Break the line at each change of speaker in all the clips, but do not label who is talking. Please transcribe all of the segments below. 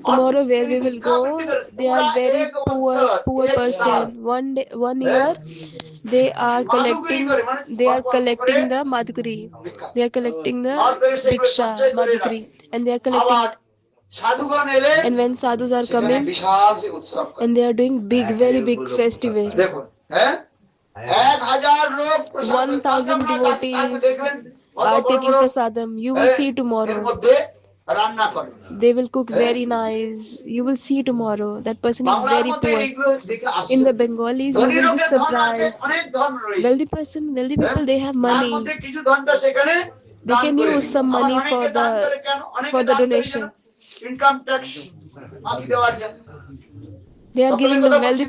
Tomorrow where we will go, they are very poor person. 1 year they are collecting the madhuri. They are collecting the bhiksha madhuri, and they are collecting it. And when sadhus are coming, and they are doing very big festival. 1,000 devotees are taking prasadam. You will see tomorrow. They will cook very nice. You will see tomorrow. That person is very poor. In the Bengalis, you will be surprised. Wealthy people, they have money. They can use some money for the donation. They are giving the wealthy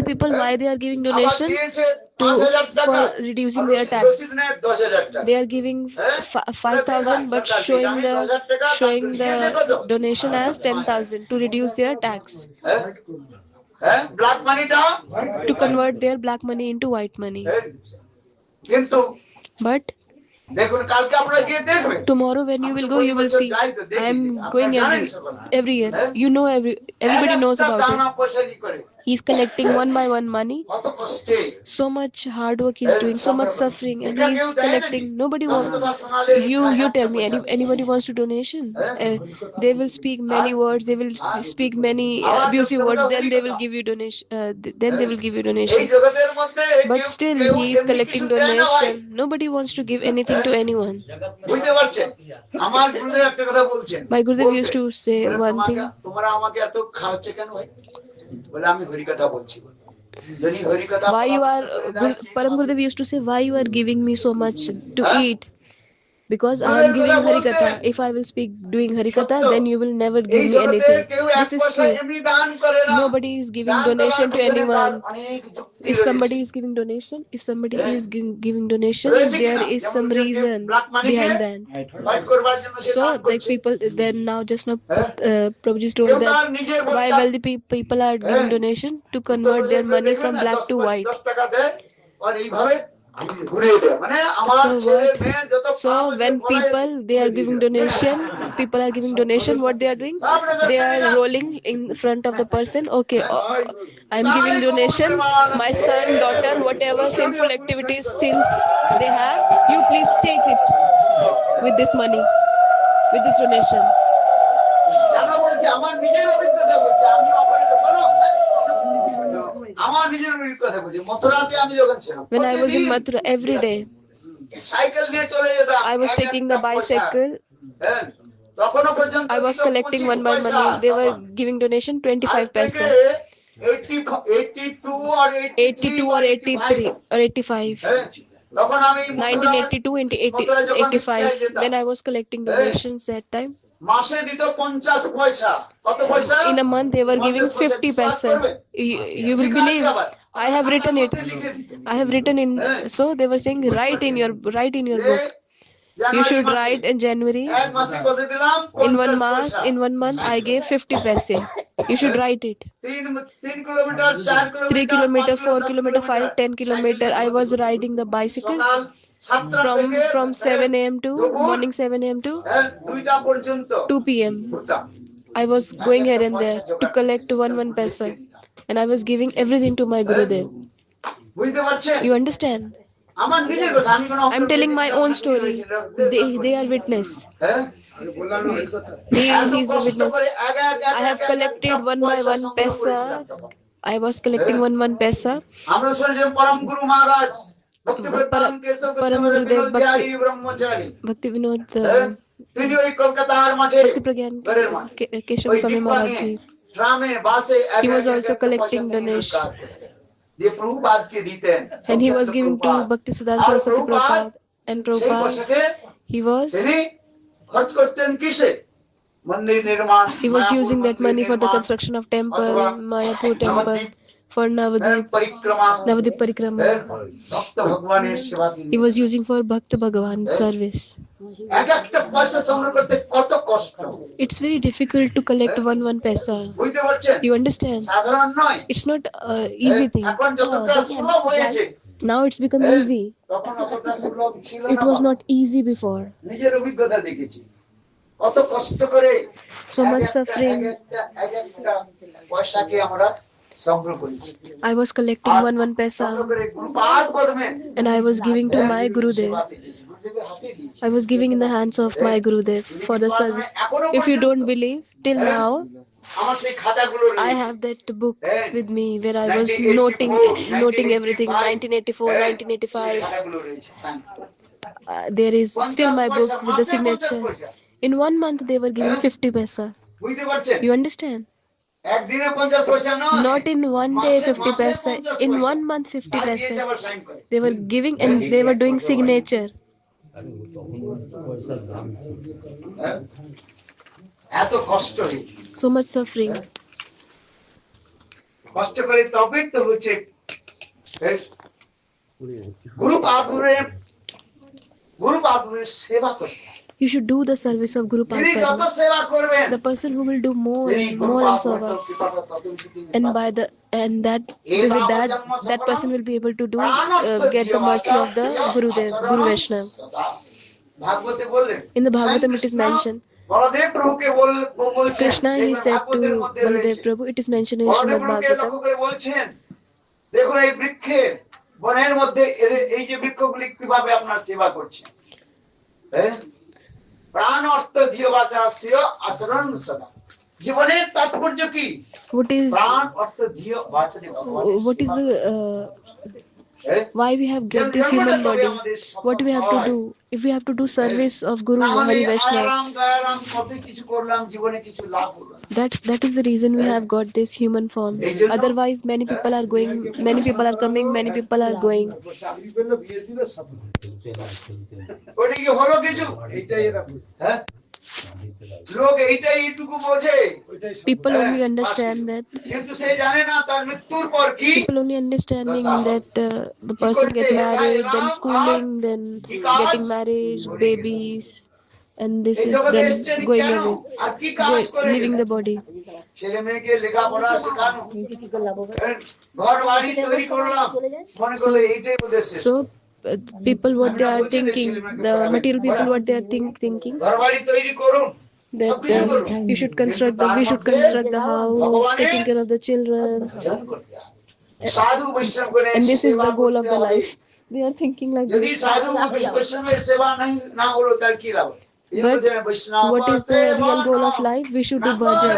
people. Why they are giving donation? For reducing their tax. They are giving 5,000, but showing the donation as 10,000 to reduce their tax. To convert their black money into white money. But tomorrow when you will go, you will see. I am going every year. You know, everybody knows about it. He's collecting one by one money. So much hard work he's doing, so much suffering, and he's collecting. Nobody wants. You tell me, anybody wants to donation? They will speak many words. They will speak many abusive words. Then they will give you donation. But still, he is collecting donation. Nobody wants to give anything to anyone. My Gurudev used to say one thing. Why you are Param Gurudev used to say, why you are giving me so much to eat? Because I am giving Harikatha. If I will speak doing Harikatha, then you will never give me anything. This is true. Nobody is giving donation to anyone. If somebody is giving donation, there is some reason behind that. So, like people, then now just now, Prabhuji told that why wealthy people are giving donation to convert their money from black to white. So when they are giving donation, what they are doing? They are rolling in front of the person. Okay, I am giving donation. My son, daughter, whatever sinful activities, sins they have, you please take it with this money, with this donation. When I was in Mathura, every day I was taking the bicycle. I was collecting one by money. They were giving donation 25 paisa. 82 or 83 or 85. 1982 into 85. When I was collecting donations that time. In a month they were giving 50 paisa. You will believe. I have written it. So they were saying write in your book. You should write in January. In 1 month I gave 50 paise. You should write it. 3 kilometer, 4 kilometer, 5, 10 kilometer. I was riding the bicycle from 7 a.m. to morning 7 a.m. to 2 p.m. I was going here and there to collect 1 paisa, and I was giving everything to my Gurudev. You understand? I'm telling my own story. They are witness. He is a witness. I have collected 1 by 1 paisa. I was collecting 1 paisa. Param Gurudev Bhakti Vinod Bhakti Pragyan Keshav Swami Maharaj Ji. He was also collecting donation. And he was giving to Bhakti Siddhanta Saraswati Prabhupada. And Prabhupada, he was using that money for the construction of temple, Mayapur temple, for Navadvip Parikrama. He was using for Bhakta Bhagavan service. It's very difficult to collect 1 paisa. You understand? It's not easy thing. Now it's become easy. It was not easy before. So much suffering. I was collecting one paisa and I was giving to my Gurudev. I was giving in the hands of my Gurudev for the service. If you don't believe, till now, I have that book with me where I was noting everything. 1984, 1985. There is still my book with the signature. In 1 month, they were giving 50 paisa. You understand? Not in one day 50 paisa. In 1 month 50 paisa. They were giving and they were doing signature. So much suffering. You should do the service of Guru Padma. The person who will do more and seva, and by the and that with that person will be able to do get the mercy of the Gurudev, Guru Vaishnava. In the Bhagavatam it is mentioned. Krishna he said to Baladev Prabhu, it is mentioned in Srimad Bhagavatam. দেখুন এই বৃক্ষে বনের মধ্যে এই যে বৃক্ষগুলি কিভাবে আপনার সেবা করছে প্রাণ অর্থ জীব বাঁচাস্য আচরণ সদা জীবনের তাৎপর্য কি প্রাণ অর্থ জীব বাঁচাতে what is the why we have get this human body, what we have to do, if we have to do service of Guru Hari Vaishnava, that is the reason we have got this human form. Otherwise many people are going, many people are coming, many people are going. People only understand that the person get married, then schooling, then getting married, babies, and this is then going away, leaving the body. So people what they are thinking, the material people what they are thinking, that you should construct we should construct the house, taking care of the children, and this is the goal of the life. They are thinking like this. But what is the real goal of life? We should do bhajan.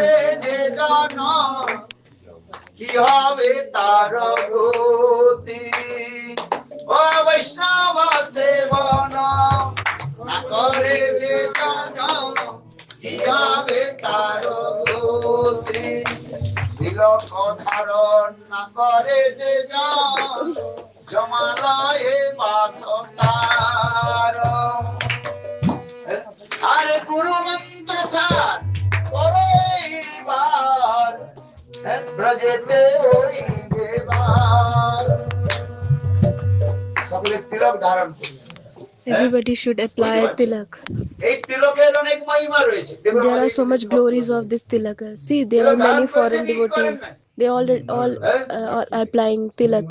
গুরু মন্ত্র সার করইবার ব্রজেতে হইবে বার সকলে তিলক ধারণ করুন
Everybody should apply tilak. There are so much glories of this tilak. See, there are many foreign devotees. They all are applying tilak.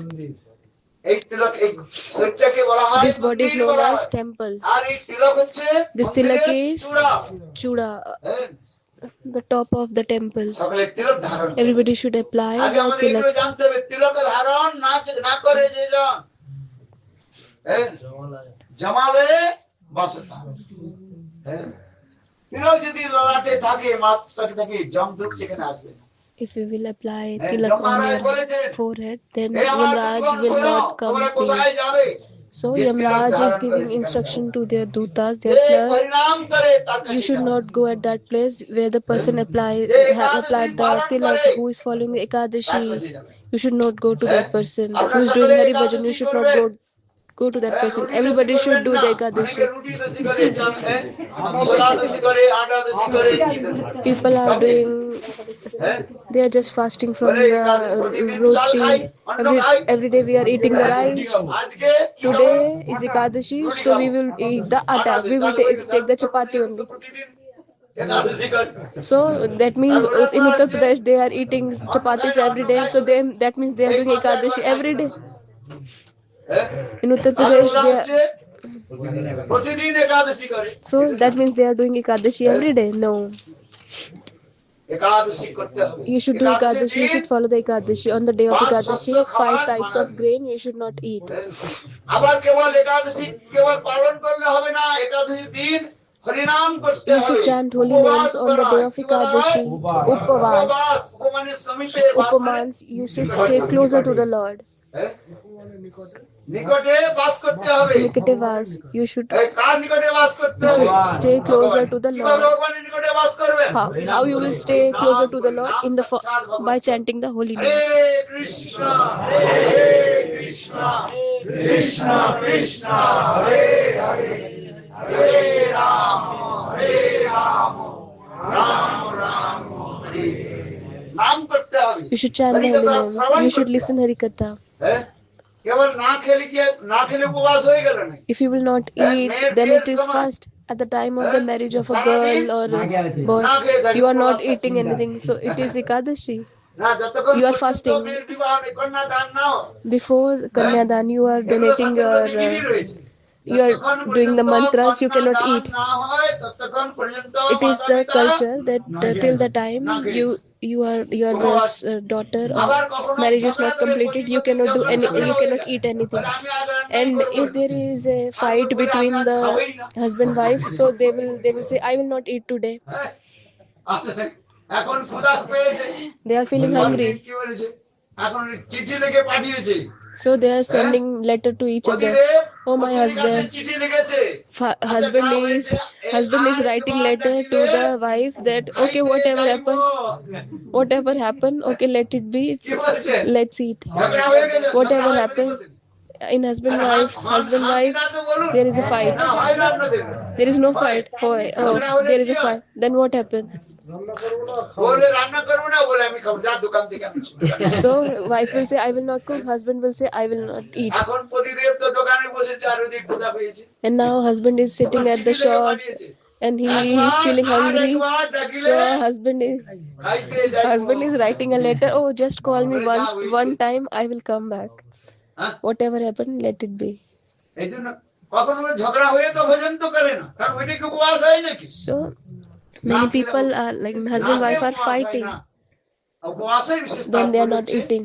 This body is known as temple. This tilak is chuda, the top of the temple. Everybody should apply the tilak.
জমালে বাসতা তিলক যদি ললাটে থাকে মাথায় থাকে জমদূত সেখানে আসবে না.
If we will apply tilak on your forehead, then Yamraj will not come to you. So Yamraj is giving instruction to their dutas, their clerk. You should not go at that place where the person applied the tilak who is following Ekadashi. You should not go to that person. Who is doing Hari Bhajan, you should not go to that person. Everybody should do the Ekadashi. People are doing, they are just fasting from the roti. Every day we are eating the rice. Today is Ekadashi, so we will eat the atta. We will take the chapati only. So that means in Uttar Pradesh they are eating chapatis every day. So that means they are doing Ekadashi every day. In Uttar Pradesh,
প্রতিদিন একাদশী করে।
So that means they are doing Ekadashi every day? No.
একাদশী করতে হবে।
You should do
একাদশীর
Ekadashi, you
দিন
should follow the Ekadashi. On the day of
5
Ekadashi,
শস্য
5
খাবার
types
মানা
of grain you should not eat.
আবার কেবল একাদশী কেবল পালন করলে হবে না, একাদশীর দিন হরিনাম করতে
You
হবে।
should chant holy names on the day of Ekadashi. Upavas.
উপমানের সমিপে
Upamans, you should stay closer to the Lord.
নিকটে বাস করতে হবে।
Nikitevas, you should
কার নিকটে বাস করতে হবে?
stay closer to the
কিভাবে
Lord.
ভগবানের নিকটে বাস করবেন?
How you will stay closer to the Lord? By chanting the holy
Hare
names.
Krishna হরে কৃষ্ণ কৃষ্ণ কৃষ্ণ হরে হরে হরে রাম রাম রাম হরে নাম করতে হবে।
You should chant the holy names. You should listen Harikatha.
হ্যাঁ কেবল না খেলে উপবাস হয়ে গেল না।
If you will not eat, then it is fast. At the time of the marriage of a girl or a boy, you are not eating anything, so it is Ekadashi.
না যতক্ষণ
You are fasting.
মেয়ের বিবাহ নেই, কন্যা দান নাও,
Before Kanyadan, you are donating your, you are doing the mantras, you cannot eat.
না হয় ততক্ষণ পর্যন্ত
It is the culture that till the time your daughter or marriage is not completed, you cannot do any, you cannot eat anything. And if there is a fight between the husband wife, so they will say, I will not eat today.
এখন ক্ষুধা পেয়েছে,
They are feeling hungry,
কি বলেছে এখন চিঠি লিখে পাঠিয়েছে,
so they are sending letter to each other. Oh, my husband.
চিঠি লিখেছে,
Husband is writing letter to the wife that okay, whatever happen, okay, let it be, let's eat. Whatever happen in husband wife, there is a fight. There is no fight. Oh, there is a fight. Then what happened?
বলে রান্না করব না, বলে আমি খাবো, যা দোকান থেকে আমি
So wife will say, I will not cook. Husband will say, I will not eat.
এখন প্রতিদেব তো দোকানে বসেছে আর ওদিকে ক্ষুধা পেয়েছে,
And now husband is sitting at the shop and he is feeling hungry. So husband is writing a letter. Oh, just call me one time, I will come back. Whatever happened, let it be.
এইজন্য কখনো ঝগড়া হয়ে তো ভোজন তো করে না, কারণ ওইটা কি উপবাস হয় নাকি?
So many people are like husband wife are fighting, then they are not eating.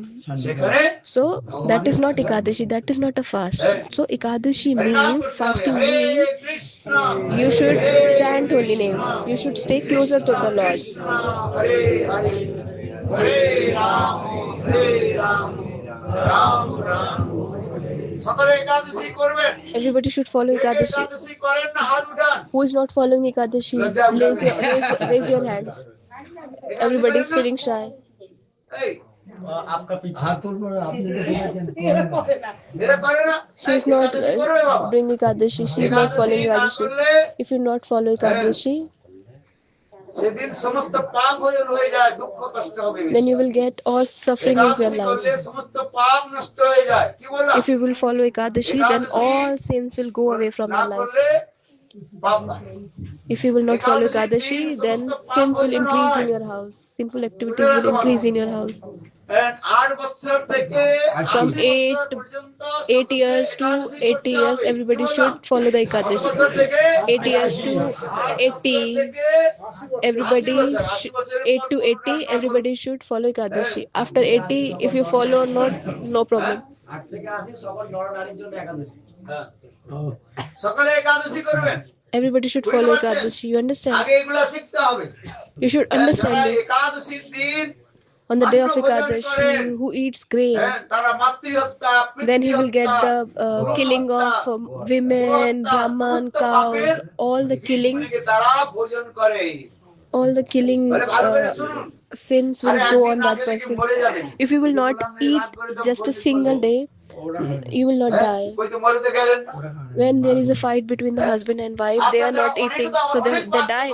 So that is not Ekadashi, that is not a fast. So Ekadashi means, fasting means you should chant holy names, you should stay closer to the Lord. Everybody should follow Ekadashi. Who is not following Ekadashi, raise your hands. Everybody is feeling shy. She is not doing Ekadashi. She is not following Ekadashi. If you not follow Ekadashi,
সেদিন সমস্ত পাপ ভোজন হয়ে যায়, দুঃখ কষ্ট হবে,
then you will get all suffering in your life.
সমস্ত পাপ নষ্ট হয়ে যায়, কি বললাম?
If you will follow Ekadashi, then all sins will go away from your life. If you will not follow Ekadashi, then sins will increase in your house. Sinful activities will increase in your house. From 8 years to 80 years, everybody should follow the Ekadashi. 8 years to 80, 8 to 80, everybody should follow Ekadashi. After 80, if you follow not, no problem. Everybody should follow Ekadashi. You understand? You should understand this. On the day of Ekadashi, who eats grain, then he will get the killing of women, Brahman, cows, all the killing sins will go on that person. If you will not eat just a single day, you will not die. When there is a fight between the husband and wife, they are not eating, so they die.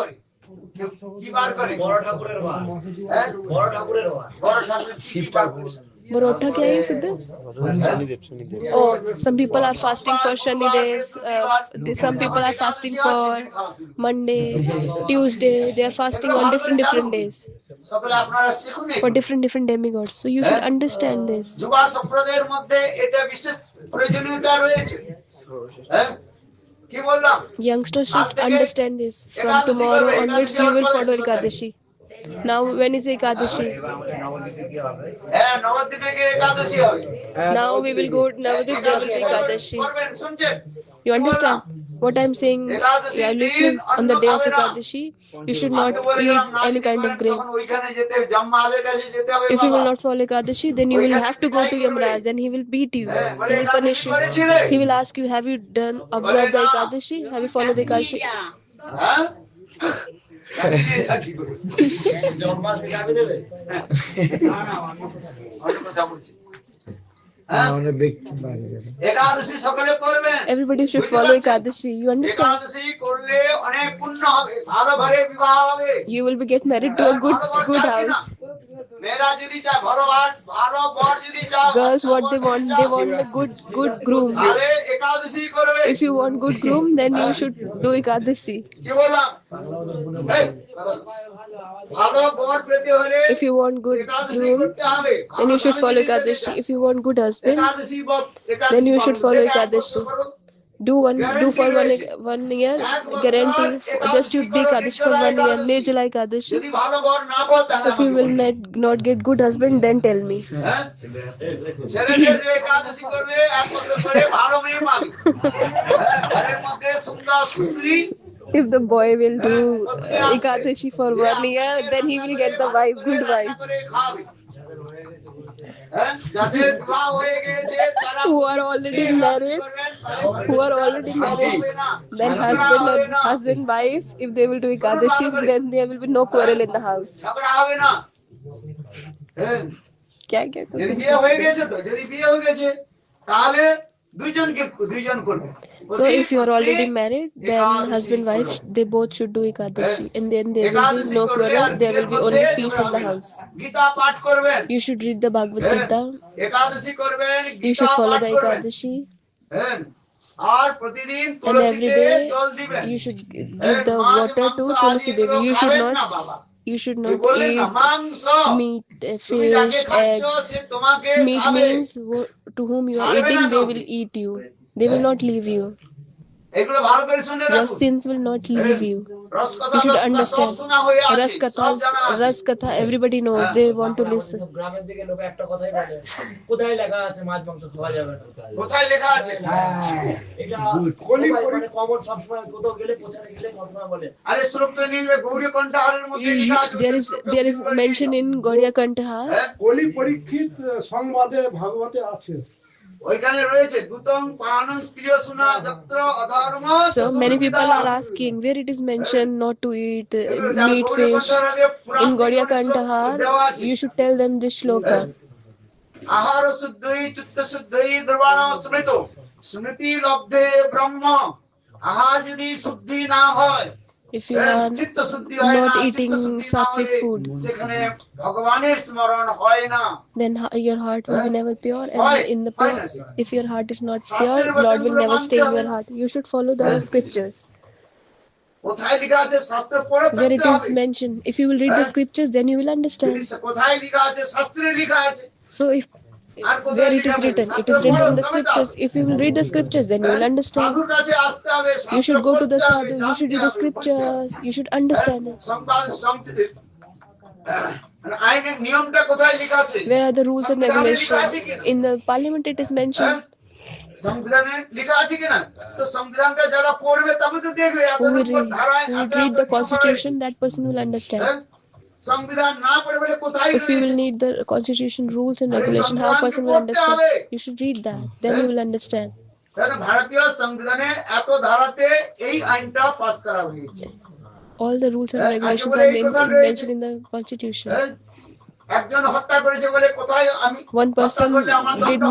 Barotha kya hai Siddha? Oh, some people are fasting for Shanidev, some people are fasting for Monday, Tuesday, they are fasting on different days for different demigods. So you should understand this.
কি বললাম
Youngsters
কাল
should
থেকে
understand this. From
Ekadashi
tomorrow
করবে
onwards,
Ekadashi
you
আবার
will
কবে
follow
শুরু তারিখ
Ekadashi. Now, when is Ekadashi?
হ্যাঁ নবদ্বীপে গিয়ে একাদশী হবে
Now we will go Navadip, there will
Ekadashi
be
করবেন
Ekadashi.
করবেন শুনছেন
You
কি বললাম
understand what I'm saying? You
একাদশীর
are
দিন
listening. On
অন্ন
the day of
খাবে না
Ekadashi, you should
আমি
not
তো বলে
eat
গেলাম না
any
যদি
kind of
করেন
grain.
তখন ওইখানে যেতে জম্মালের কাছে যেতে হবে
If you
বাবা
will not follow Ekadashi, then you will have to go to Yamraj, then he will beat you.
হ্যাঁ বলে
He will
Ekadashi
punish you.
করেছিলে
He will ask you, have you done
বলে
observed the
না
Ekadashi? Have you followed the Ekadashi?
হ্যাঁ চাকরি চাকরি করে জন্মাষ্টমী যাবে দেবে না না অন্য কথা বলছি হ্যাঁ একাদশী সকলে করবেন
Everybody should follow Ekadashi. You understand?
একাদশী করলে অনেক পুণ্য হবে ভালো ঘরে বিবাহ হবে
You will be get married to a good house.
মেয়েরা যদি চায় ভালো বর যদি চায়
Girls, what they want a good groom.
তাহলে একাদশী করবে
If you want good groom, then you should do Ekadashi.
কি বললাম এই, ভালো বর পেতে হলে
If you want good
Ekadashi
groom,
করতে হবে
then you should follow Ekadashi. If you want good husband, then you should follow Ekadashi. Do for one year, guarantee. Just you do Ekadashi for 1 year. Nirjala Ekadashi.
যদি ভালো বর না পাও তাহলে
If you will not get good husband, then tell me.
হ্যাঁ? ছেলেদের যে একাদশী করবে 1 বছর পরে ভালো মেয়ে পাবে হ্যাঁ, ঘরের মধ্যে সুন্দর সুশ্রী
If the boy will do Ekadashi for 1 year, then he will get the wife, good wife.
করে খাবে হ্যাঁ, যাদের বিবাহ হয়ে গেছে তারা
Who are already married, then husband, wife, if they will do Ekadashi, then there will be no quarrel in the house.
ঝগড়া হবে না হ্যাঁ,
क्या
যদি বিয়ে হয়ে গেছে তো যদি বিয়ে হয়ে গেছে তাহলে দুইজন করবে
So if you are already married, then husband wife they both should do Ekadashi, and then there will be no quarrel. There will be only peace in the house.
Gita পাঠ করবেন
You should read the Bhagavad Gita.
একাদশী করবেন
You
Gita
should follow
পাঠ
the
করবেন
Ekadashi,
হ্যাঁ, আর প্রতিদিন
and every
তুলসীতে
day
জল দিবেন
you should give the water to Tulsi Devi. You should not
বললেন না
eat
মাংস
meat,
তুমি যাকে
fish,
খাচ্ছ
eggs.
সে তোমাকে
Meat
খাবে
means to whom you are eating, they will eat you. They will not leave you.
এগুলো ভালো করে শুনে
Your
রাখুন
sins will not leave you.
রসকথা
You should
সব
understand.
শোনা হয়ে আছে সব জানা আছে
Ras Katha, everybody knows. They want to listen.
গ্রামের দিকে লোক একটা কথাই বলে কোথায় লেখা আছে মাছ মাংস খাওয়া যাবে না
কোথায় লেখা আছে
এটা মানে কমন সবসময় কোথাও গেলে প্রচারে গেলে সবসময় বলে
আরে শ্লোক তো নিলে গৌরী কণ্ঠাহারের মধ্যে লেখা আছে
There is mention in Gauriya Kantha.
কলি পরীক্ষিত সংবাদে ভাগবতে আছে
ওইখানে রয়েছে দুতং পানং স্ত্রিয় সুনা যত্র অধর্ম
So many people are asking where it is mentioned not to eat meat, fish. In Gauriya Kantha, you should tell them this shloka.
আহার শুদ্ধই চিত্ত শুদ্ধই দ্রবাণম স্মৃত স্মৃতি লব্ধে ব্রহ্ম আহার যদি শুদ্ধি না হয়
If you are
চিত্ত শুদ্ধি হয় না
not
চিত্ত
eating
শুদ্ধি না
sattvic
হলে
food,
সেখানে ভগবানের স্মরণ হয় না
then your heart will be never pure. And in the pure, if your heart is not pure, Lord will never stay in your heart. You should follow the scriptures.
কোথায় লেখা আছে শাস্ত্র পড়ে
Where it
থাকতে
is
হবে
mentioned, if you will read the scriptures, then you will understand.
কোথায় লেখা আছে শাস্ত্রে লেখা আছে
So if where it is written in the scriptures. If you will read the scriptures, then you will understand.
সাধুর কাছে আসতে হবে
You should go to the sadhu. You should read the scriptures. You should understand it.
আইনের নিয়মটা কোথায় লেখা আছে
Where are the rules and regulations? In the parliament, it is mentioned.
সংবিধানে লেখা আছে কিনা তো সংবিধানটা যারা পড়বে তবে তো দেখবে
Who will read the constitution, that person will understand.
সংবিধান না পড়ে বলে কোথায়
If you will need the constitution, rules and regulation, how a person will understand? You should read that. Then you will understand.
কারণ ভারতীয় সংবিধানে এত ধারাতে এই আইনটা পাস করা হয়েছে
All the rules and regulations are mentioned in the constitution.
একজন হত্যা করেছে বলে কোথায় আমি
One person did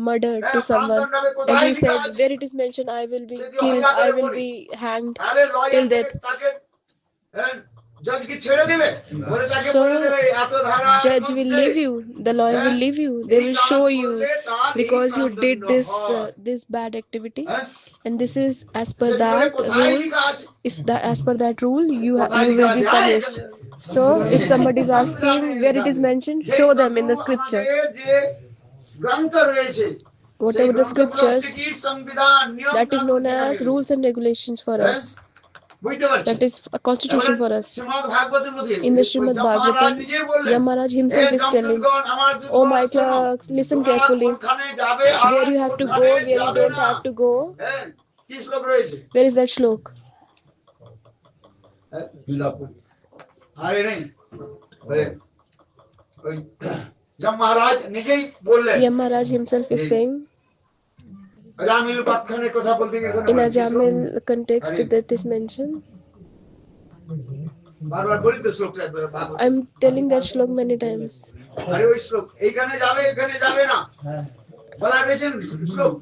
murder to someone, and he said, where it is mentioned, I will be killed, I will be hanged
আরে
till
lawyer
death.
তাকে জজ কি ছেড়ে দিবে বলে তাকে
So,
বলে দেবে এত ধারা
Judge will leave you, the lawyer will leave you. They will show you because you did this bad activity, and this is as per that rule. As per that rule, you will be punished. So, if somebody is asking where it is mentioned, show them in the scripture.
যে গ্রন্থ রয়েছে
Whatever the scriptures,
কি সংবিধান নিয়ম
that is known as rules and regulations for us.
বুঝতে পারছেন
That is a constitution for us.
Shrimad ভাগবতের মধ্যে
In the Srimad Bhagavatam,
নিজে বললেন
Yamaraj himself is telling, "Oh my clerks, listen carefully. Where you have to go, where you don't have to go."
কি শ্লোক রয়েছে
Where is that shlok?
আরে নেই ওই যম মহারাজ নিজেই বললেন
Yamaraj himself is saying,
আজামিল উপাখ্যানের কথা বলতে গিয়ে
in Ajamil context that is mentioned.
বারবার বলি তো শ্লোকটা একবার
I'm telling that shlok many times.
আরে ওই শ্লোক এইখানে যাবে এখানে যাবে না বলা রয়েছে শ্লোক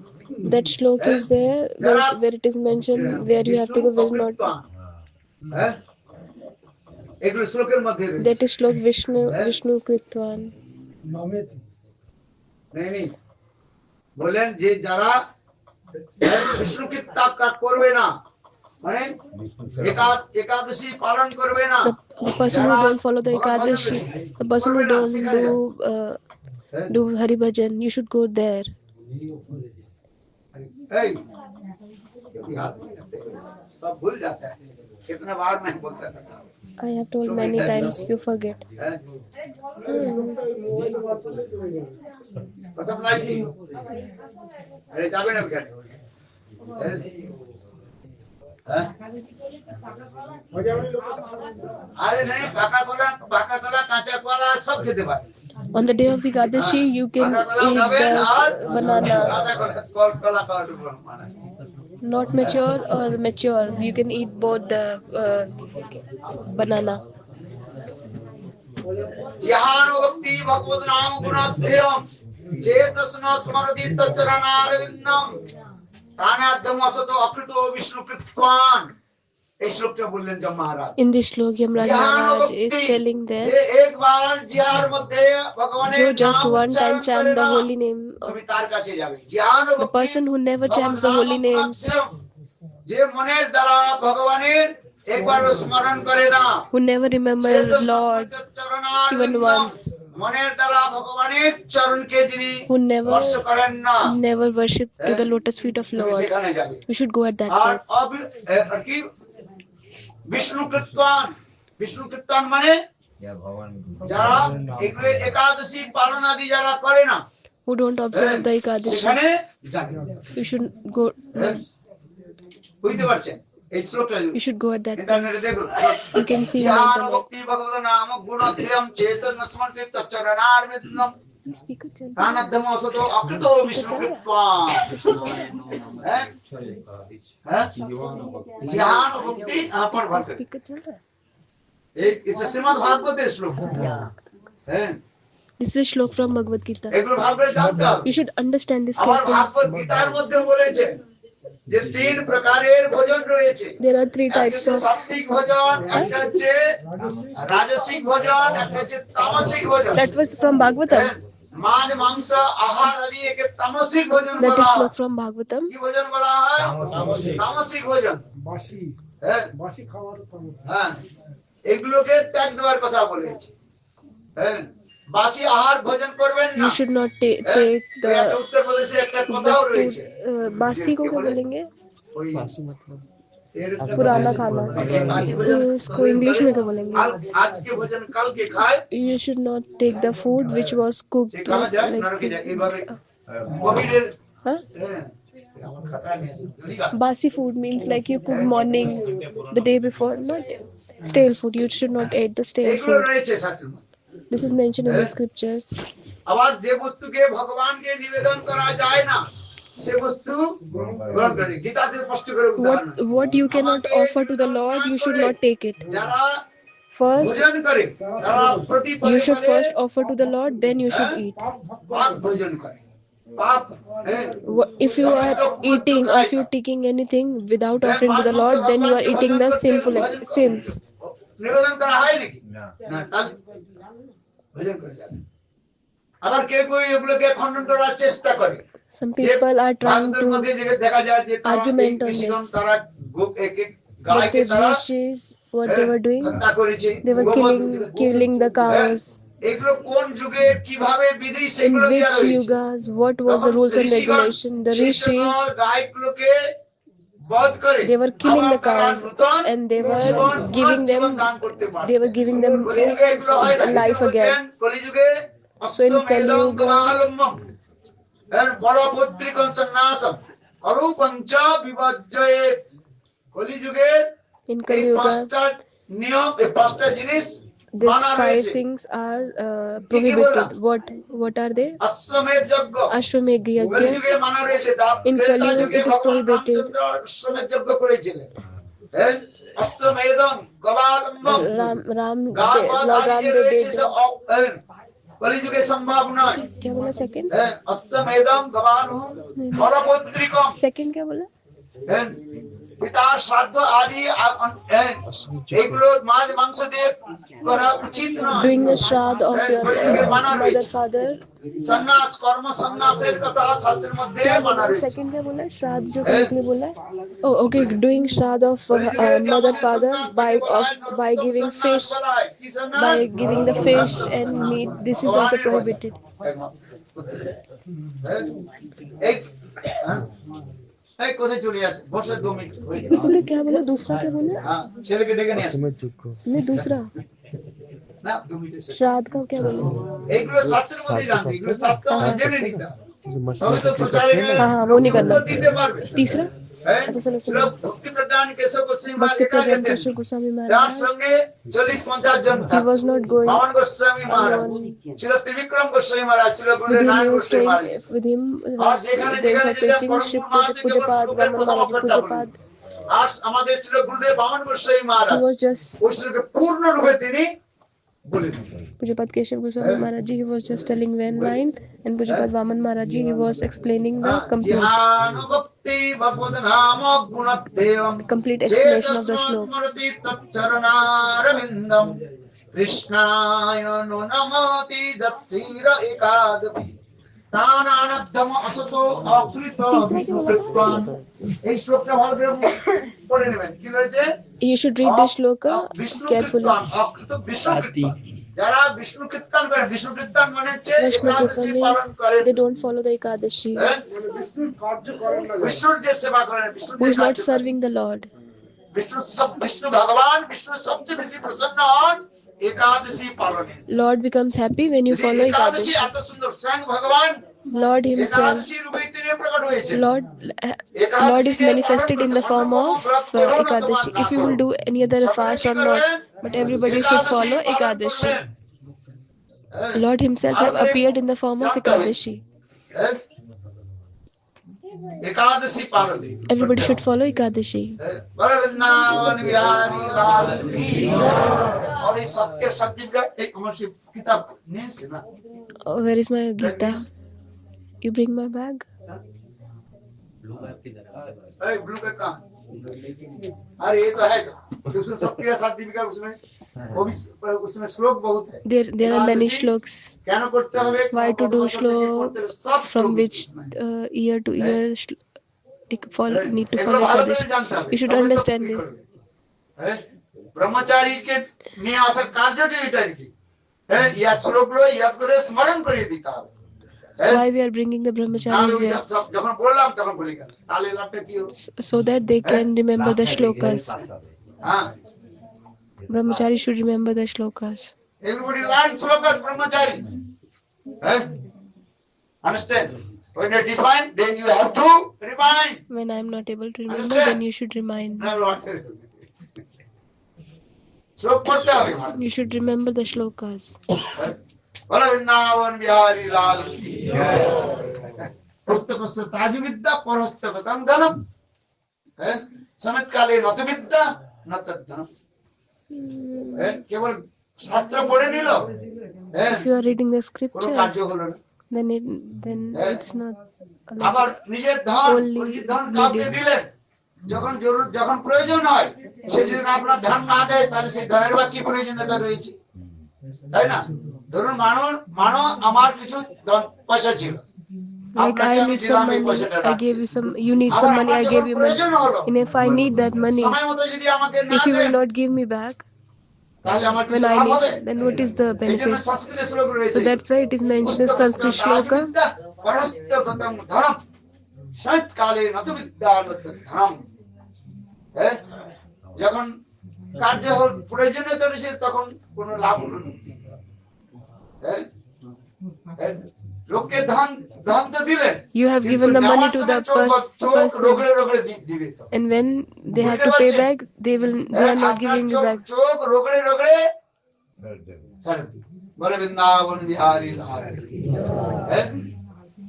That shlok is there where it is mentioned where you have to go, where not.
হ্যাঁ এগুলো শ্লোকের মধ্যে রয়েছে
That is shlok Vishnu Kritwan.
নেই বলেন যে যারা বিষ্ণু কীর্তন করবে না মানে একাদশী পালন করবে না
The person who don't follow the Ekadashi, the person who don't do Hari Bhajan, you should go there.
এই सब भूल जाता है कितना बार मैं बोलता था
I have told many times, you forget.
प्रथम लाइन की अरे जाबे ना क्या अरे नहीं पाका कला कांचा कला सब खेते पारे
On the day of Ekadashi, you can eat the banana. Not mature or mature, you can eat both the banana.
ध्यानो भक्ति भगवत नाम गुणाध्ययम चेतस्न स्मरति तच्चरणारविंदम तानाद्धम असतो अकृतो विष्णु कृत्वान এই শ্লোকটা বললেন যম মহারাজ
In this shlok, Yamaraj Maharaj is telling that
যে একবার জিহার মধ্যে ভগবানের
जो just one time chant the holy name,
তুমি তার কাছে যাবে জ্ঞান
the person who never chants the holy names,
যে মনের দ্বারা ভগবানের একবার স্মরণ করে না,
who never remember Lord even once,
মনের দ্বারা ভগবানের চরণকে যিনি
who never
স্পর্শ করেন না,
worship to the lotus feet of
তুমি
Lord,
সেখানে যাবে।
we should go at that
R
place.
আর কি বিষ্ণু কীর্তন, বিষ্ণু কীর্তন মানে যারা এগুলো একাদশী পালন আদি যারা করে না,
Who don't observe the Ekadashi,
সেখানে যাবে।
you should go.
বুঝতে পারছেন এই শ্লোকটা?
You should go at that
ইন্টারনেটে
place.
দেখুন,
You can see on
জ্ঞান
internet.
ভক্তি ভগবত নাম গুণোদ্যম চৈতন্য স্মরতি তচ্চরণারবিন্দম
Speaker chal.
তানাদ্ধম অসতো অকৃতো বিষ্ণু কীর্তন। হ্যাঁ হ্যাঁ জ্ঞান ভক্তি আপন ভক্তি
Speaker chal raha hai.
এই এটা শ্রীমদ্ ভাগবতের শ্লোক। হ্যাঁ
This is a shlok from Bhagavad Gita.
এগুলো ভালো করে জানতে হবে।
You should understand this
আমার
carefully.
ভাগবত গীতার মধ্যে বলেছে যে তিন প্রকারের ভোজন রয়েছে।
There are three
একটা
types
হচ্ছে
of.
সাত্বিক ভোজন, একটা হচ্ছে রাজসিক ভোজন, একটা হচ্ছে তামসিক ভোজন।
That was from Bhagavatam.
মাছ মাংস আহার আদি একে তামসিক ভোজন
That is
বলা হয়।
shlok from Bhagavatam.
কি ভোজন বলা হয়? তামসিক ভোজন।
বাসি
হ্যাঁ
বাসি খাওয়ার
হ্যাঁ এগুলোকে ত্যাগ দেওয়ার কথা বলেছে। হ্যাঁ বাসি আহার ভোজন করবেন না।
You should not take
একটা
the
উত্তর প্রদেশে একটা কথাও
food.
রয়েছে।
Basi ko kya bolenge?
ওই
पुराना खाना. इसको English में क्या बोलेंगे?
आज के भोजन कल के खाए
You should not take the food which was cooked
कहा जाए
like.
नरके जाए এইভাবে কবিরের
Huh?
खतरा नहीं
Basi food means like you cook morning, the day before. Not stale food. You should not eat the stale
এগুলো
food.
রয়েছে শাস্ত্রে।
This is mentioned in the scriptures.
আবার যে বস্তুকে ভগবানকে নিবেদন করা যায় না সে বস্তু গ্রহণ করে। গীতাতে স্পষ্ট করে উদাহরণ আছে।
What you cannot offer to the Lord, you should not take it.
যারা
First,
ভোজন করে তারা প্রতি
you should
পরিবারে
first offer to the Lord, then you should eat.
পাপ ভোজন করে। পাপ হ্যাঁ
If you are eating or if you're taking anything without offering to the Lord, then you are eating the sinful sins.
নিবেদন করা হয় নাকি? না তাহলে ভোজন করে যাবে। আবার কেউ কেউ এগুলোকে খণ্ডন করার চেষ্টা করে।
Some people are trying
ভারতের মধ্যে
to
যে দেখা যায় যে তারা
argument on
কৃষিগণ
this.
তারা এক এক
But
গায়কে
the
তারা
rishis, what they were doing,
হত্যা করেছে।
they were killing the cows.
এগুলো কোন যুগে কিভাবে বিধি
In
সেগুলো দেওয়া
which
রয়েছে।
yugas, what was the rules and regulation? The
সেই
rishis,
সকল গায়কগুলোকে বধ করে
they were killing the
আবার তারা
cows
নূতন
and they
Jibon,
were giving
পুনর্জীবন
them,
দান করতে পারে।
they were giving them
কলিযুগে এগুলো হয় না।
life
এগুলো
again.
বলছেন কলিযুগে
So in Kali
অষ্টমেদং
Yuga,
গমালম্বম বলপত্রিকং সন্ন্যাসম অরূপঞ্চ বিবজ্জয়ে। কলিযুগে
in
এই
Kali Yuga,
পাঁচটা নিয়ম, এই পাঁচটা জিনিস
these
মানা
5
হয়েছে।
things are prohibited. What are they?
অশ্বমেধ যজ্ঞ
Ashwamedh yajna.
কলিযুগে মানা রয়েছে।
In
ত্রেতা
Kali Yuga,
যুগে
it is
ভগবান
prohibited.
রামচন্দ্র অশ্বমেধ যজ্ঞ করেছিলেন। অশ্বমেধং গবালম্বম
Lord Ram, they did.
কলিযুগে সম্ভব নয়।
क्या बोला second?
অশ্বমেধং গবালম্বম ফলপত্রিকম।
Second क्या बोला?
পিতার শ্রাদ্ধ আদি এগুলো মাছ মাংস দিয়ে করা উচিত নয়।
Doing the shraddh of your mother, father.
সন্ন্যাস, কর্ম সন্ন্যাসের কথা শাস্ত্রের মধ্যে
क्या
মানা
बोला?
রয়েছে।
Second क्या बोला? श्राद्ध जो correctly बोला? Oh, okay. Doing shraddh of mother, father by giving fish, by giving the fish and meat. This is also prohibited.
এই কোথায় চলে যাচ্ছে? বসে 2 মিনিট।
इसलिए क्या बोला? दूसरा क्या बोला?
হ্যাঁ, ছেলেকে ডেকে নিয়ে আসো।
नहीं, दूसरा
না 2 মিনিট।
श्राद्ध का क्या बोला?
এইগুলো শাস্ত্রের মধ্যে জানবে, এগুলো শাস্ত্র আমাদের জেনে নিতে হবে। তবে তো প্রচারে গেলে
हाँ, वो नहीं करना।
উত্তর দিতে পারবে।
तीसरा
अच्छा
चलो
ছিল ভক্তি প্রদান কেশব গোস্বামী মহারাজ
भक्ति
একা
प्रधान
যেতেন।
केशव गोस्वामी
যার
महाराज,
সঙ্গে 40-50 জন
he
থাকতেন।
was not going
বামন গোস্বামী মহারাজ ছিল, ত্রিবিক্রম গোস্বামী মহারাজ ছিল,
with
গুরুদেব
him.
Narayan
He was
Goswami Maharaj.
staying with him. He
R
was
যেখানে
going
যেখানে
for
যেটা
preaching. Shri
পরম
Pujapad Vaman Maharaj Pujapad.
আর আমাদের ছিল গুরুদেব বামন Goswami
He
Maharaj.
was just
ওই শ্লোকে পূর্ণরূপে তিনি বলে দিলেন।
Pujapad Keshav Goswami Maharaj Ji, he was just telling one line, and Pujapad Vaman Maharaj Ji, he was explaining the complete
ভক্তি ভগবদ নাম গুণদেবম
explanation of the shloka.
স্মরতি তচ্চরণারবিন্দম কৃষ্ণায় নমতি যৎসির একাদপি তানানদ্ধম অসতো অকৃত বিষ্ণুকৃত্বান। এই শ্লোকটা ভালো করে পড়ে নেবেন। কি রয়েছে?
You should read this shloka carefully.
অকৃত বিষ্ণুকৃত্বান। যারা বিষ্ণু কীর্তন করে, বিষ্ণু কীর্তন মানে হচ্ছে
Vishnu
একাদশী
Kirtan
পালন করে,
means they don't follow the Ekadashi.
বিষ্ণুর কার্য করেন না।
বিষ্ণুর যে সেবা করেন, বিষ্ণুর
Who
যে
is not
কার্য করেন।
serving the Lord.
বিষ্ণু ভগবান বিষ্ণু সবচেয়ে বেশি প্রসন্ন হন একাদশী পালনে।
Lord becomes happy when you follow
Ekadashi
Ekadashi.
এত সুন্দর, স্বয়ং ভগবান
Lord himself,
একাদশী রূপে তিনি প্রকট হয়েছেন।
Lord is manifested in the form of Ekadashi. If you will do any other fast or not, but everybody should follow Ekadashi. Lord himself have appeared in the form of Ekadashi.
একাদশী পালনে
Everybody should follow Ekadashi.
Vrindavan Bihari লাল কি और इस सत्य सत्य का एक हमारी किताब नहीं है ना।
Where is my Gita? You bring my bag?
Blue का कहाँ? अरे ये तो है, उसमें सत्य सर्टिफिकेट उसमें वो भी उसमें श्लोक बहुत है।
There are many shloks.
क्या न करते हैं?
Why to do slok? From which year to year need to follow Ekadashi. You should understand this.
ब्रह्मचारी के নিয়ে আসার কার্যটা এটা কি? হ্যাঁ, ইয়া শ্লোকগুলো ইয়াদ করে স্মরণ করিয়ে দিতে হবে।
Why we are bringing the brahmacharis here?
যখন বললাম তখন ভুলে গেল। তাহলে লাভটা কি হবে?
So that they can remember the shlokas.
হ্যাঁ,
Brahmachari should remember the shlokas.
everybody learn shlokas brahmachari. Understand? When you decide, then you have to remind.
When I am not able to remember,
Understand?
then you should remind me.
শ্লোক পড়তে হবে।
You should remember the shlokas.
বলো বৃন্দাবন বিহারী লাল কি পুস্তকস্য তাজবিদ্যা পরহস্তগতম ধনম সমেতকালে নতবিদ্যা নতদ্ধনম। কেবল শাস্ত্র পড়ে নিল,
If you are reading the
কোনো কার্য
scriptures,
হলো না।
then it's not
আবার
like
নিজের ধন
Only
নিজের ধন কাউকে
needed.
দিলেন, যখন প্রয়োজন হয় সে যদি আপনার ধন না দেয় তাহলে সেই ধনের বা কি প্রয়োজনীয়তা রয়েছে, তাই না? ধরুন মানো আমার কিছু পয়সা ছিল,
like I need some money, I gave you some, you need some money, I gave you money. And if I need that money,
সময় মতো যদি আমাকে না
if you will
then
not give me back,
তাহলে আমার
when
কিছু
I
লাভ হবে?
need, then what is the
এই জন্য
benefit?
সংস্কৃতে শ্লোক রয়েছে,
So that's why it is mentioned in Sanskrit shloka.
পরস্তগতম ধর্ম সৎকালে নত বিদ্যানত ধর্ম। যখন কার্য প্রয়োজনীয়তা রয়েছে তখন কোনো লাভ হলো না। লোককে ধান তো দিলেন,
You have given the money to the person,
রোগড়ে রোগড়ে দিবে,
and when they have to pay back, they are not giving you back.
চোখ রোগড়ে রোগড়ে বলে বৃন্দাবন বিহারী লাল।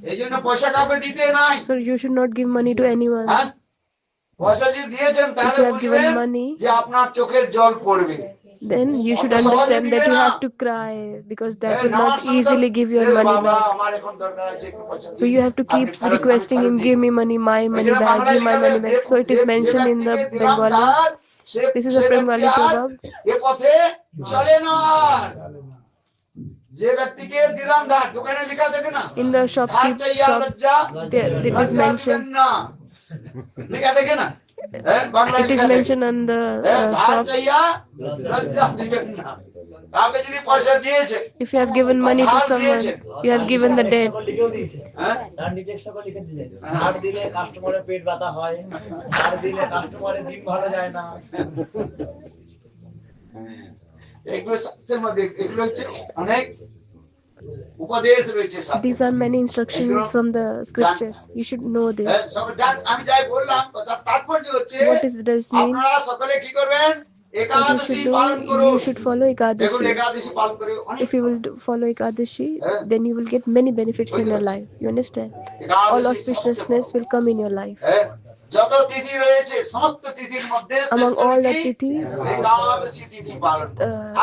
এই জন্য পয়সা কাউকে দিতে নাই।
So you should not give money to anyone.
পয়সা যদি দিয়েছেন
If
তাহলে
you have given
বুঝবেন
money,
যে আপনার চোখের জল পড়বে।
then you should understand that you have to cry, because that will not easily give your money back. So you have to keep requesting him, give me money back, give my money back. So it is mentioned in the Bengali. This is a Bengali proverb.
এ পথে চলে না। যে ব্যক্তিকে দিলাম ধার, দোকানে লেখা থাকে না,
In the shop, there it is mentioned.
লেখা থাকে না,
It is mentioned on the shop.
কাউকে যদি পয়সা দিয়েছে,
If you have given money to someone, you have given the debt.
লিখেও দিয়েছে, তার নিজের সঙ্গে লিখে দিয়েছে, ধার দিলে কাস্টমারের পেট ব্যথা হয়, ধার দিলে কাস্টমারের দিন ভালো যায় না।
এগুলো শাস্ত্রের মধ্যে, এগুলো হচ্ছে অনেক উপদেশ রয়েছে শাস্ত্রে।
These are many instructions from the scriptures. You should know this.
আমি যাই বললাম, তাৎপর্য হচ্ছে
What does this mean?
আপনারা সকলে কি করবেন?
What you
একাদশী
should
পালন
do,
করুন।
you should follow
দেখুন
Ekadashi.
একাদশী পালন করে অনেক
If you will follow Ekadashi, then you will get many benefits in your life. You understand? All auspiciousness will come in your life.
যত তিথি রয়েছে সমস্ত তিথির মধ্যে
Among all the tithis,
একাদশী তিথি পালন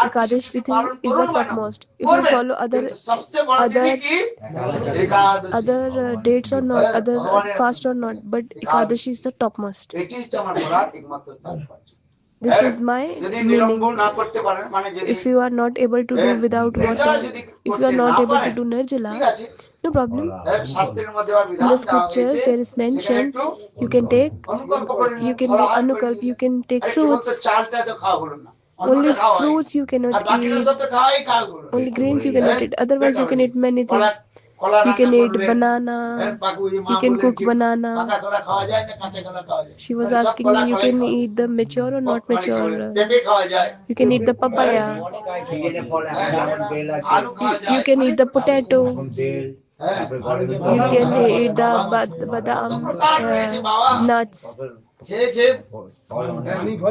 Ekadashi tithi is the topmost. If you follow
সবচেয়ে বড় তিথি কি? একাদশী।
other dates or not, other fast or not, but Ekadashi is the topmost.
এটি হচ্ছে আমার বলার একমাত্র তাৎপর্য।
This is my
যদি
meaning.
নিরঙ্গ না করতে পারেন, মানে যদি
If you are not able to do without water, if you are not able to do
ঠিক
Nirjala,
আছে,
no problem.
শাস্ত্রের মধ্যে আর
In
বিধান
the
দেওয়া
scriptures,
হয়েছে,
there is mentioned you can take,
অনুকল্প করে
you can do anukalp, you can take
আরে কেবল তো
fruits.
চালটা তো খাওয়া হলো না,
Only
অন্যটা খাওয়া হয়।
fruits you
আর
cannot
বাকিটা
eat.
সব তো খাওয়াই খাওয়া হলো।
Only grains you cannot eat. Otherwise, you can eat many things.
কলা
You can
রান্না
eat
করলেন,
banana. You can cook banana.
পাকা কলা খাওয়া যায় না কাঁচা কলা খাওয়া যায়?
She was
মানে সব
asking
কলা
me, you
কলাই
can
খাওয়া
eat the mature or not mature.
পেঁপে খাওয়া যায়,
You can eat the papaya.
আলু খাওয়া যায়,
You can eat the potato.
হ্যাঁ,
You can eat the badam, nuts.
খেয়ে খেয়ে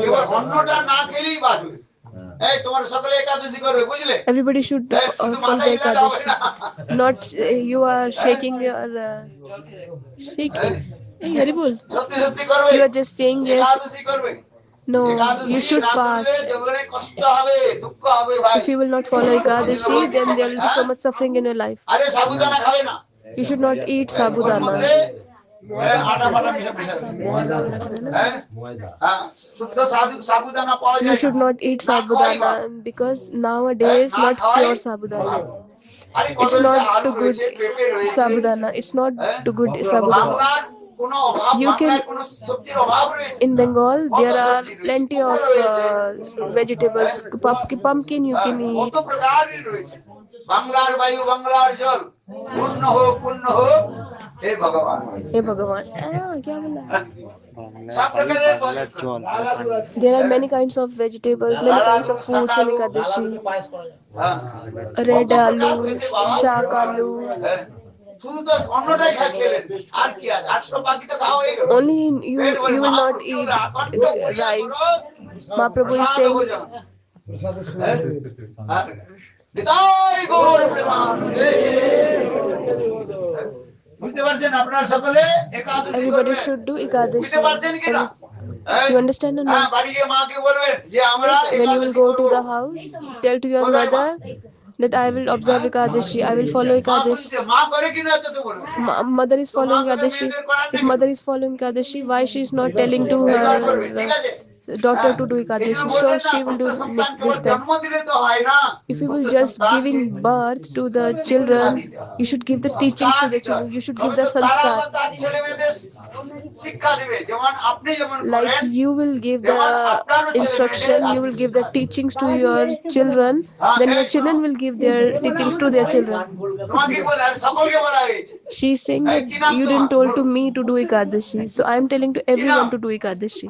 এবার অন্নটা না খেলেই বাঁচবে। এই তোমার সকলে একাদশী করবে, বুঝলে?
Everybody should
শুধু
follow
মাথায়
the
দিলে হবে না।
Ekadashi. Not you are shaking your shaking. Hey, Haribol,
সত্যি সত্যি করবে,
you are just saying yes.
একাদশী করবে।
No,
একাদশী
you should
না করলে
fast.
জীবনে কষ্ট হবে, দুঃখ হবে ভাই।
If you will not follow Ekadashi, then there will be so much suffering in your life.
আরে সাবুদানা খাবে না,
You should not eat
ওর মধ্যে
sabudana.
আটা ফাটা মিশাবে। হ্যাঁ? হ্যাঁ, শুদ্ধ সাবুদানা পাওয়া যায়
You
না।
should not eat
না খাওয়াই ভালো।
sabudana, because nowadays not pure sabudana.
আরে
It's
কত যে
not
আলু
too good
রয়েছে, পেঁপে রয়েছে।
sabudana. It's not too good sabudana.
বাংলার কোনো অভাব,
You can-
বাংলার কোনো সবজির অভাব রয়েছে?
In Bengal, there are plenty of vegetables. Pumpkin you can eat.
কত প্রকারই রয়েছে। বাংলার বায়ু, বাংলার জল, পূর্ণ হোক, পূর্ণ হোক, হে ভগবান।
Hey Bhagavan. Kya bola?
সব প্রকারের
There are many kinds of vegetables, many kinds of foods in Ekadashi.
পায়েস করা যায়।
Red aloo, shak aloo.
হ্যাঁ, শুধু তো অন্নটাই খেলেন, আর কি আছে? 800 বাকি তো খাওয়া হয়ে গেল।
Only you will not eat rice. Mahaprabhu is saying,
বিদায় গৌর প্রেমানন্দে। বুঝতে পারছেন আপনারা সকলে একাদশী
everybody
করবেন?
should do Ekadashi.
বুঝতে পারছেন কিনা?
You understand or
হ্যাঁ,
not?
বাড়ি গিয়ে মাকে বলবেন যে আমরা
When you will
Ekadashi
go to
করবো।
the house, tell to your mother that I will observe Ekadashi. I will follow
মা
Ekadashi.
শুনছে, মা করে কিনা তো বলবেন।
Mother is following Ekadashi. If mother is following Ekadashi, why she is not telling to
এইবার করবে, ঠিক
her
আছে?
daughter to do
এই
Ekadashi?
জন্য
So
বলবেন না,
she will do
পুত্র সন্তান
this
কেবল
time.
জন্ম দিলে তো হয় না।
If you will
পুত্র
just
সন্তানকে
giving birth to the children, you should give the teachings to the children. You should give the
তবে তো তারা
sanskar.
আবার তার ছেলে মেয়েদের শিক্ষা দিবে, যেমন আপনি যেমন
Like
করেন,
you will give
যেমন
the
আপনারও ছেলে
instruction,
মেয়েদের
you will
আপনি
give the
শিক্ষা দিবেন।
teachings to your children, then your children will give their teachings to their children.
তোমাকে বলে আর সকলকে বলা হয়েছে।
She's saying that
কি নাম
you
তোমার?
didn't told to me to do Ekadashi, so I am telling to everyone
নাম?
to do Ekadashi.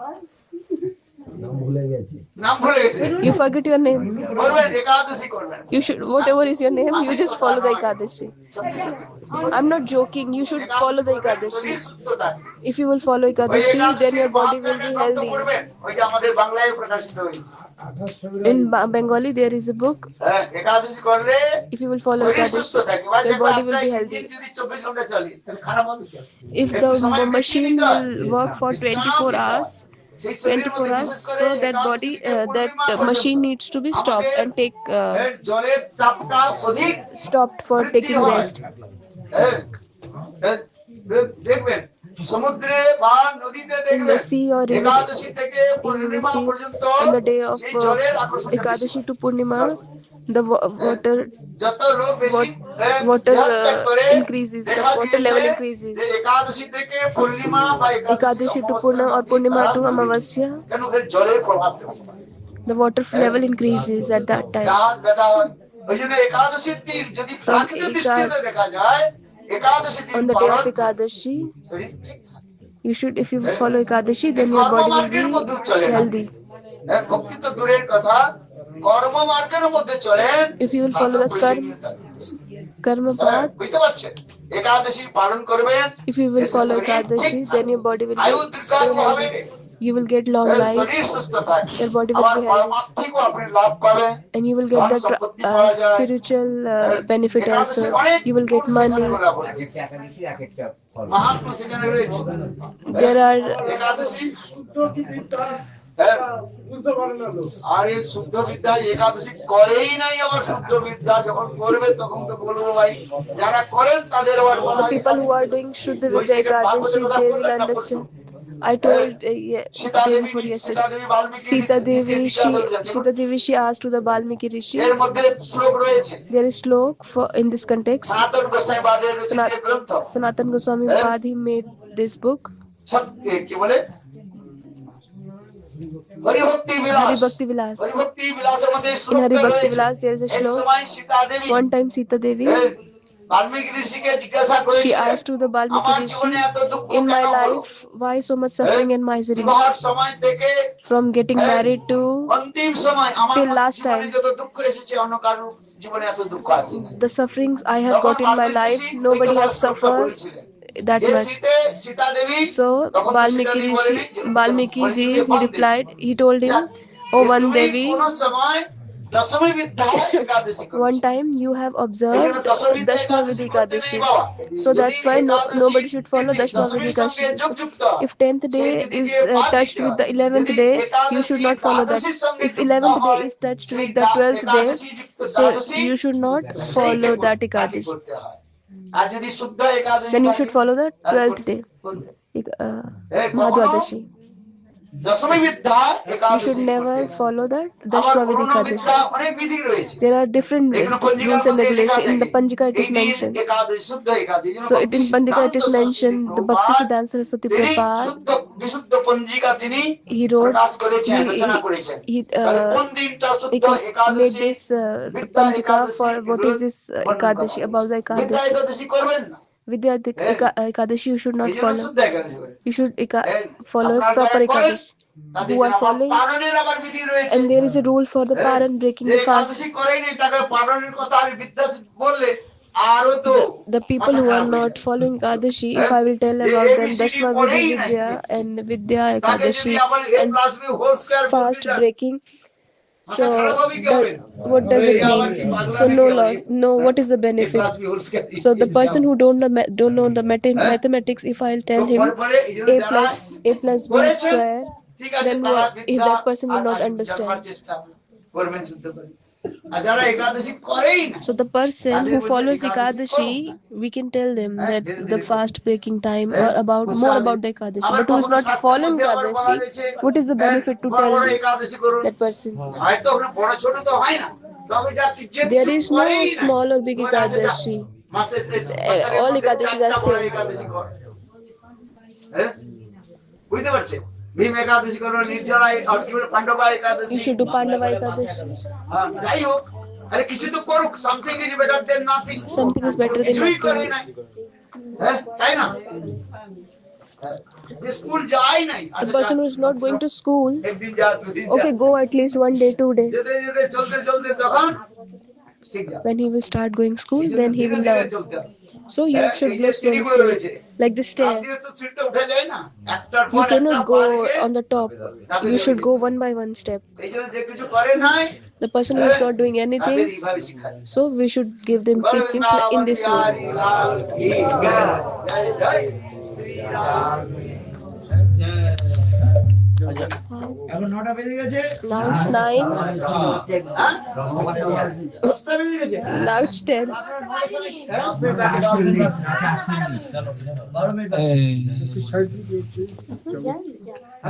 নাম ভুলে গেছি।
নাম ভুলে গেছে।
You forget your name.
বলবেন একাদশী করবেন।
You should, whatever is your name, you just follow the Ekadashi.
সত্যি সত্যি।
I'm not joking. You should follow the
একাদশী করবেন,
Ekadashi.
শরীর সুস্থ থাকে।
If you will follow
ওই
Ekadashi, then
একাদশীর
your body will be
মহাত্ম্যের গ্রন্থ
healthy.
পড়বেন, ওই যে আমাদের বাংলায় প্রকাশিত হয়েছে।
28 ফেব্রুয়ারি
In Bengali, there is a book.
হ্যাঁ, একাদশী করলে
If you will follow
শরীর সুস্থ
Ekadashi,
থাকে। এবার
your
দেখো
body will
আপনার
be
ইঞ্জিন
healthy.
যদি 24 ঘন্টা চলে, তাহলে খারাপ হবে কেন?
If
একটু
the
সময় বেশি
machine
দিতে হয়।
will work for 24 hours,
সেই শরীরের
24
মধ্যে
hours,
বিশেষ করে
so that
একাদশী
body,
থেকে পূর্ণিমা
that machine
পর্যন্ত
needs to be stopped and take
এর জলের চাপটা অধিক
stopped for
বৃদ্ধি
taking
হয়।
rest.
হ্যাঁ, হ্যাঁ, দেখবেন সমুদ্রে বা নদীতে
In the
দেখবেন
sea or in
একাদশী থেকে
you will
পূর্ণিমা
see
পর্যন্ত
on the day of
সেই জলের আকর্ষণ
Ekadashi to Purnima, the water
যত লোক বেশি
water
দেহত্যাগ করে
increases, the
দেখা
water level
গিয়েছে
increases.
যে একাদশী থেকে পূর্ণিমা বা
Ekadashi to Purnima or Purnima to Amavasya,
কেন এর জলের প্রভাব বেশি।
the water level increases at that time.
হাত ব্যথা হয়। ওই জন্য একাদশীর দিন যদি প্রাকৃতিক দৃষ্টিতে দেখা যায়, একাদশী দিন
On the day of
পালন
Ekadashi,
শরীর ঠিক থাকে।
you should, if you follow Ekadashi, then your body will
কর্মমার্গের মধ্যে চলে
be
না।
healthy.
ভক্তি তো দূরের কথা, কর্মমার্গের মধ্যে চলেন।
If you will follow the karma path,
বুঝতে পারছেন? একাদশী পালন করবেন,
if you will
এতে
follow
শরীর ঠিক
Ekadashi,
থাকে।
then your body will
আয়ু
be
দীর্ঘায়ু
stay
হবে,
healthy. You will get long life,
শরীর সুস্থ থাকে,
your body will
আবার
be healthy,
পারমার্থিকও আপনি লাভ পাবেন,
and you will get
ধন
that
সম্পত্তি পাওয়া যায়।
spiritual benefit
একাদশীর
also.
অনেক
You will get
গুণ সেখানে
money.
বলা বলে।
এক একটা একাদশী এক একটা ফল।
মাহাত্ম্য সেখানে রয়েছে।
There are
একাদশী
শুদ্ধ কি দিকটা
হ্যাঁ,
বুঝতে পারে না লোক।
আর এই শুদ্ধ বিদ্যা একাদশী করেই নাই, আবার শুদ্ধ বিদ্যা যখন করবে তখন তো বলবো ভাই, যারা করেন তাদের আবার বলা
the
হয়
people who are doing Shuddha Vidya Ekadashi, they will understand. I told day before yesterday, Sita Devi, she asked to the Balmiki Rishi.
এর মধ্যে শ্লোক রয়েছে,
There is slok for in this context.
সনাতন গোস্বামী বাদের রচিত গ্রন্থ
Sanatan Goswami Pad, he made this book,
কি বলে হরিভক্তি বিলাস।
Hari Bhakti Vilas.
হরিভক্তি বিলাসের মধ্যে
In
শ্লোক
Hari Bhakti
রয়েছে।
Vilas, there is a
এক
slok.
সময় Sita Devi
One time Sita Devi,
Valmiki ঋষিকে জিজ্ঞাসা
she
করেছিলেন,
asked to the Balmiki
আমার জীবনে
Rishi,
এত দুঃখ
in my
কেন হলো?
life, why so much suffering and miseries?
বিবাহের সময় থেকে
From getting married to
অন্তিম সময় আমার
till last
জীবনে
time.
যত দুঃখ এসেছে অন্য কারোর জীবনে এত দুঃখ আসেনি।
the sufferings I have got in my life, nobody has suffered that much.
Sita Devi
So
তখন তো সীতা দেবী বলেনি,
Balmiki
বলেছিল
Ji,
যে
he
Vande.
replied, he told him, "Oh one
তুমি
Devi,
কোন সময় দশমী বিদ্যা একাদশী করেছো।
one time you have
এই জন্য
observed
দশমী বিদ্যা
Dashmavidi
একাদশী করতে নেই
Ekadashi.
বাবা।
So that's
যদি
why
Ekadashi
nobody should follow
Tithi
Dashmavidi
দশমীর সঙ্গে
Ekadashi.
যোগযুক্ত হয়,
If 10th day
সেই
is
তিথিকে বাদ
touched
দিতে
with the
হয়।
11th
যদি
day,
Ekadashi
you should not follow that.
দ্বাদশীর সঙ্গে
If
যুক্ত
11th day
হয়,
is touched
সেই
with the 12th day,
একাদশী যুক্ত
so
দ্বাদশী
you should not
সেইকে
follow that
তাকে
Ekadashi.
করতে হয়। আর যদি শুদ্ধ একাদশী
Then you
থাকে,
should follow the
তাহলে
12th day,
করবে।
Mahadwadashi.
দশমী বিদ্যা
You
একাদশী
should never
করতে হয়।
follow that
আবার
Dashmavidi
অরুণ বিদ্যা
Ekadashi.
অনেক বিধি রয়েছে।
There are different
এগুলো পঞ্জিকার
rules and
মধ্যে লেখা
regulations. In the
থাকে।
Panjika it
এই
is
দিন
mentioned.
একাদশী, শুদ্ধ একাদশী।
So it in Pandika it is mentioned. The Bhakti Siddhanta Saraswati
তিনি
Prabhupada,
শুদ্ধ বিশুদ্ধ পঞ্জিকা তিনি
he wrote,
প্রকাশ করেছেন, রচনা করেছেন। তাহলে কোন দিনটা শুদ্ধ
made
একাদশী?
this
বিদ্যা
Panjika
একাদশী
for what
এগুলো
is this
বর্ণনা
Ekadashi,
করা
about the
হয়েছে। বিদ্যা
Ekadashi.
একাদশী করবেন না,
Vidya Ekadashi you should not
এই জন্য
follow.
শুদ্ধ একাদশী করেন।
You should follow
আপনারা
proper
যারা করেন,
Ekadashi.
তাদের
Who are
জন্য আবার
following,
পালনের আবার বিধি রয়েছে।
and there is a rule for the Paran breaking
যে
the fast.
একাদশী করেই নেই, তাকে পালনের কথা আর বিদ্যা বললে আরো তো
The people who are not following Ekadashi, if I will tell about them Dashmavidi Vidya and Vidya
তাকে যদি
Ekadashi
আবার a
and
plus b whole square
fast
বলতে
breaking,
মাথা খারাপ হবে কি হবে?
what does it
এই আবার
mean?
কি পাগলামি
So no
কি হবে?
loss, no. What is the
a
benefit?
plus b whole square
So the person who don't know the mathematics, if I'll tell him a plus b square,
ঠিক আছে,
then
তারা
if
বিদ্যা
that person will
R
not
জানবার
understand.
চেষ্টা করবেন শুদ্ধ করে। আর যারা একাদশী করেই না,
So the person who follows Ekadashi, we can tell them that the fast breaking time or about more about the Ekadashi. But who is not following Ekadashi, what is the benefit to tell
বড় একাদশী করুন।
that person?
হয়তো ওখানে বড় ছোট তো হয় না, তবে যা যে
There
কিছু
is no
করেই না,
small or big
মনে আছে যা,
Ekadashi.
মাসের শেষে
All Ekadashis are
চারটা বড়
same.
একাদশী করে। হ্যাঁ? বুঝতে পারছে? ভীম একাদশী করো, নির্জলা আর কি বলে Pandava
You
Ekadashi.
should do Pandava Ekadashi.
হ্যাঁ, যাই হোক, আরে কিছু তো করুক, something is better then nothing.
Something is better than
কিছুই করে
nothing.
নাই, হ্যাঁ তাই না? যে স্কুল যায় নাই,
The person who is not going to school,
একদিন যা দুদিন যা,
okay, go at least 1 day, 2 days.
যেতে যেতে চলতে চলতে তখন শিখ যা।
When he will start going school, then he will
ধীরে ধীরে
learn.
চলতে হবে।
So you should go slowly, like the stair.
আপনি তো সিটটা উঠে যায় না, একটার
You
পর একটা
cannot
পার
go
গিয়ে,
on the top. You should go one by one step.
এই জন্য যে কিছু করে নাই,
The person who is not doing
তাদের
anything,
এইভাবে শিখায়।
so we should give them teachings in this way.
এখন 9টা বেজে গেছে।
Now it's 9,
হ্যাঁ? 10টা বেজে গেছে।
now it's 10.
12 মিনিট।